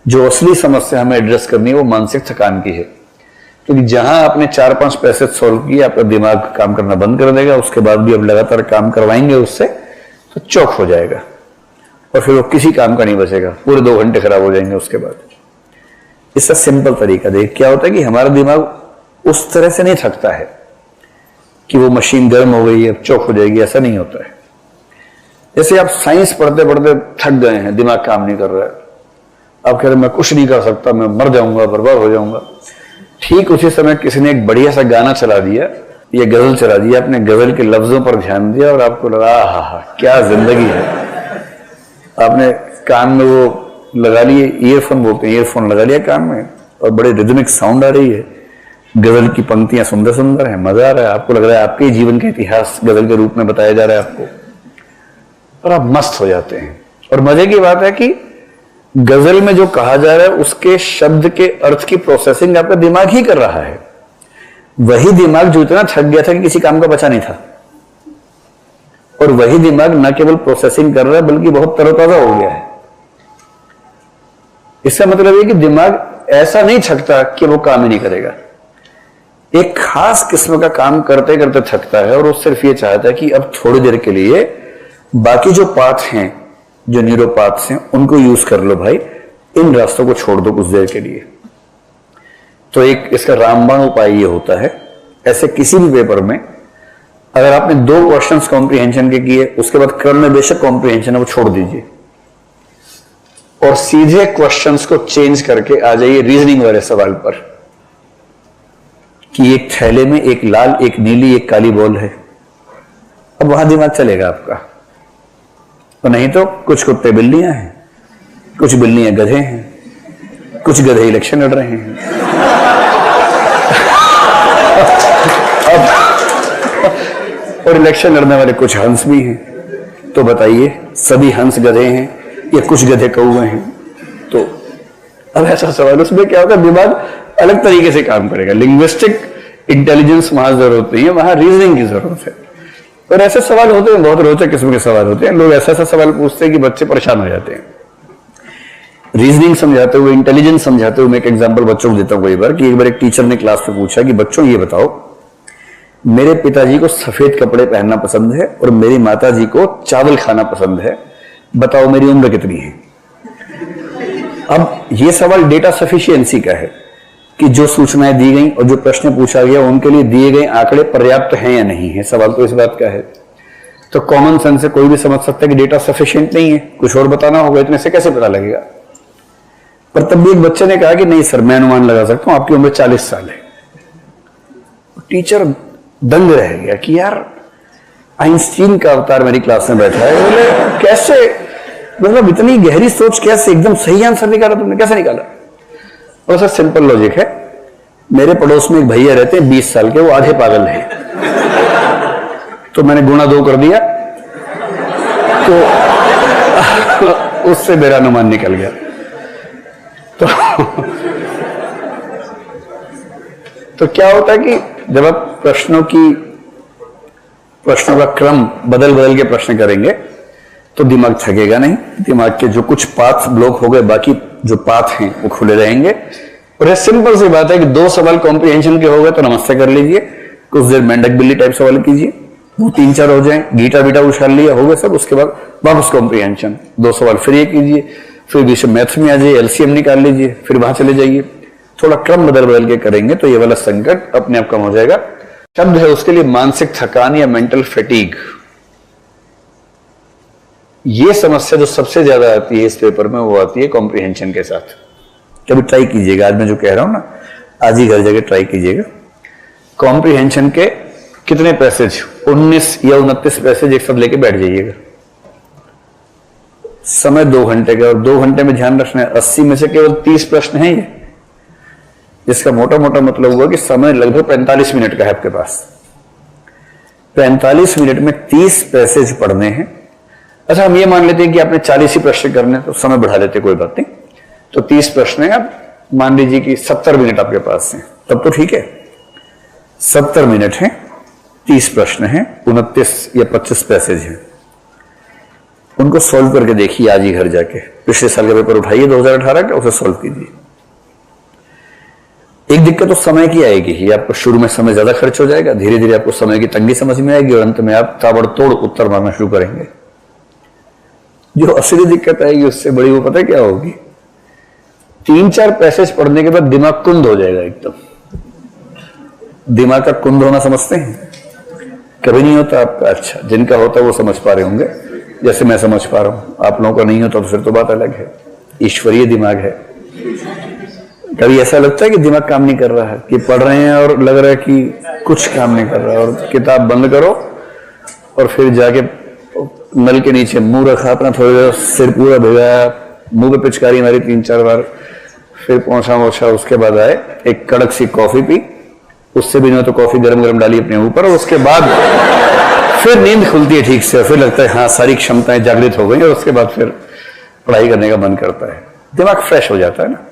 जो असली समस्या हमें एड्रेस करनी है वो मानसिक थकान की है, क्योंकि जहां आपने 4-5 पैसे सॉल्व किए आपका दिमाग काम करना बंद कर देगा, उसके बाद भी अब लगातार काम करवाएंगे उससे तो चौक हो जाएगा और फिर वो किसी काम का नहीं बचेगा, पूरे 2 घंटे खराब हो जाएंगे उसके बाद। इसका सिंपल तरीका देख, क्या होता है कि हमारा दिमाग उस तरह से नहीं थकता है कि वो मशीन गर्म हो गई है अब चौक हो जाएगी, ऐसा नहीं होता है। जैसे आप साइंस पढ़ते पढ़ते थक गए हैं, दिमाग काम नहीं कर रहा है, आप कह रहे मैं कुछ नहीं कर सकता, मैं मर जाऊंगा, बर्बाद हो जाऊंगा। ठीक उसी समय किसी ने एक बढ़िया सा गाना चला दिया या गजल चला दिया, आपने गजल के लफ्जों पर ध्यान दिया और आपको लगा हा क्या जिंदगी है। आपने कान में वो लगा लिए, ईयरफोन बोलते हैं, ईयरफोन लगा लिया कान में और बड़े रिदमिक साउंड आ रही है, गजल की पंक्तियां सुंदर सुंदर है, मजा आ रहा है, आपको लग रहा है आपके जीवन का इतिहास गजल के रूप में बताया जा रहा है आपको, और आप मस्त हो जाते हैं। और मजे की बात है कि गजल में जो कहा जा रहा है उसके शब्द के अर्थ की प्रोसेसिंग आपका दिमाग ही कर रहा है, वही दिमाग जो इतना थक गया था कि किसी काम का बचा नहीं था, और वही दिमाग न केवल प्रोसेसिंग कर रहा है बल्कि बहुत तरोताजा हो गया है। इसका मतलब है कि दिमाग ऐसा नहीं थकता कि वो काम ही नहीं करेगा, एक खास किस्म का काम करते करते थकता है और वो सिर्फ ये चाहता है कि अब थोड़ी देर के लिए बाकी जो पाथ हैं, जो न्यूरोपाथ्स हैं, उनको यूज कर लो भाई, इन रास्तों को छोड़ दो कुछ देर के लिए। तो एक इसका रामबाण उपाय ये होता है, ऐसे किसी भी पेपर में अगर आपने 2 क्वेश्चंस कॉम्प्रिहेंशन के किए, उसके बाद क्रम में बेशक कॉम्प्रिहेंशन है वो छोड़ दीजिए और सीधे क्वेश्चंस को चेंज करके आ जाइए रीजनिंग वाले सवाल पर कि एक थैले में एक लाल, एक नीली, एक काली बॉल है। अब वहां दिमाग चलेगा आपका, और नहीं तो कुछ कुत्ते बिल्लियां हैं, कुछ बिल्लियां गधे हैं, कुछ गधे इलेक्शन लड़ रहे हैं। और इलेक्शन लड़ने वाले कुछ हंस भी हैं, तो बताइए सभी हंस गधे हैं या कुछ गधे कौवे हैं? तो अब ऐसा सवाल, उसमें क्या होगा, दिमाग अलग तरीके से काम करेगा। लिंग्विस्टिक इंटेलिजेंस वहां जरूरत नहीं है, वहां रीजनिंग की जरूरत है। और ऐसे सवाल होते हैं, बहुत रोचक किस्म के सवाल होते हैं, लोग ऐसा ऐसा सवाल पूछते हैं कि बच्चे परेशान हो जाते हैं। रीजनिंग समझाते हुए, इंटेलिजेंस समझाते हुए मैं एक एग्जांपल बच्चों को देता हूं कई बार कि एक बार एक टीचर ने क्लास में पूछा कि बच्चों ये बताओ, मेरे पिताजी को सफेद कपड़े पहनना पसंद है और मेरी माताजी को चावल खाना पसंद है, बताओ मेरी उम्र कितनी है? अब ये सवाल डेटा सफिशिएंसी का है कि जो सूचनाएं दी गई और जो प्रश्न पूछा गया उनके लिए दिए गए आंकड़े पर्याप्त हैं या नहीं है, सवाल तो इस बात का है। तो कॉमन सेंस से कोई भी समझ सकता है कि डेटा सफिशिएंट नहीं है, कुछ और बताना होगा, इतने से कैसे पता लगेगा? पर तब भी एक बच्चे ने कहा कि नहीं सर, मैं अनुमान लगा सकता हूं, आपकी उम्र 40 साल है। टीचर दंग रह गया कि यार आइंस्टीन का अवतार मेरी क्लास में बैठा है, बोले कैसे, मतलब इतनी गहरी सोच कैसे, एकदम सही आंसर निकाला तुमने, कैसे निकाला? और सर सिंपल लॉजिक है, मेरे पड़ोस में एक भैया रहते हैं 20 साल के, वो आधे पागल हैं, तो मैंने गुणा 2 कर दिया तो उससे मेरा अनुमान निकल गया। तो क्या होता है कि जब आप प्रश्नों का क्रम बदल बदल के प्रश्न करेंगे तो दिमाग थकेगा नहीं, दिमाग के जो कुछ पाथ ब्लॉक हो गए, बाकी जो पाथ हैं वो खुले रहेंगे। और ये सिंपल सी बात है कि 2 सवाल कॉम्प्रिहेंशन के हो गए तो नमस्ते कर लीजिए, कुछ देर मेंढक बिल्ली टाइप सवाल कीजिए, वो 3-4 हो जाए, गीटा बीटा उछाल लिया, हो गए सब, उसके बाद वापस कॉम्प्रिहेंशन, 2 सवाल फिर ये कीजिए, फिर बीच में मैथ्स में आ जाइए, एलसीएम निकाल लीजिए, फिर वहां चले जाइए। थोड़ा क्रम बदल बदल के करेंगे तो ये वाला संकट अपने आप कम हो जाएगा। शब्द है उसके लिए मानसिक थकान या मेंटल फैटीग। ये समस्या जो सबसे ज्यादा आती है इस पेपर में वो आती है कॉम्प्रिहेंशन के साथ। कभी ट्राई कीजिएगा, आज मैं जो कह रहा हूं ना, आज ही घर जाके ट्राई कीजिएगा। कॉम्प्रिहेंशन के कितने पैसेज, 19 या 29 पैसेज एक साथ लेके बैठ जाइएगा। समय 2 घंटे का, और 2 घंटे में ध्यान रखना है 80 में से केवल 30 प्रश्न हैं ये, जिसका मोटा मोटा मतलब हुआ कि समय लगभग 45 मिनट का है आपके पास। 45 मिनट में 30 पैसेज पढ़ने हैं। अच्छा, हम ये मान लेते हैं कि आपने 40 ही प्रश्न करने, तो समय बढ़ा लेते, कोई बात नहीं। तो 30 प्रश्न है, आप मान लीजिए कि 70 मिनट आपके पास हैं, तब तो ठीक है। 70 मिनट है, 30 प्रश्न हैं, 29 या 25 पैसेज हैं। उनको सॉल्व करके देखिए आज ही घर जाके। पिछले साल का पेपर उठाइए 2018 का, उसे सॉल्व कीजिए। एक दिक्कत तो समय की आएगी ही, आपको शुरू में समय ज्यादा खर्च हो जाएगा, धीरे धीरे आपको समय की तंगी समझ में आएगी और अंत में आप ताबड़तोड़ उत्तर मारना शुरू करेंगे। जो असली दिक्कत आएगी उससे बड़ी वो पता है क्या होगी? 3-4 पैसेज पढ़ने के बाद दिमाग कुंद हो जाएगा एकदम। दिमाग का कुंद होना समझते हैं? कभी नहीं होता आपका? अच्छा, जिनका होता है वो समझ पा रहे होंगे, जैसे मैं समझ पा रहा हूं। आप लोगों का नहीं होता तो फिर तो बात अलग है, ईश्वरीय दिमाग है। कभी ऐसा लगता है कि दिमाग काम नहीं कर रहा है, कि पढ़ रहे हैं और लग रहा है कि कुछ काम नहीं कर रहा, और किताब बंद करो और फिर जाके नल के नीचे मुंह रखा अपना, थोड़ी देर सिर पूरा भिगाया, मुंह पे पिचकारी मारी 3-4 बार, फिर पोंछा, उसके बाद आए एक कड़क सी कॉफी पी, उससे भी नहीं तो कॉफी गरम गरम डाली अपने ऊपर, और उसके बाद फिर नींद खुलती है ठीक से, फिर लगता है हाँ सारी क्षमताएं जागृत हो गई, और उसके बाद फिर पढ़ाई करने का मन करता है, दिमाग फ्रेश हो जाता है ना।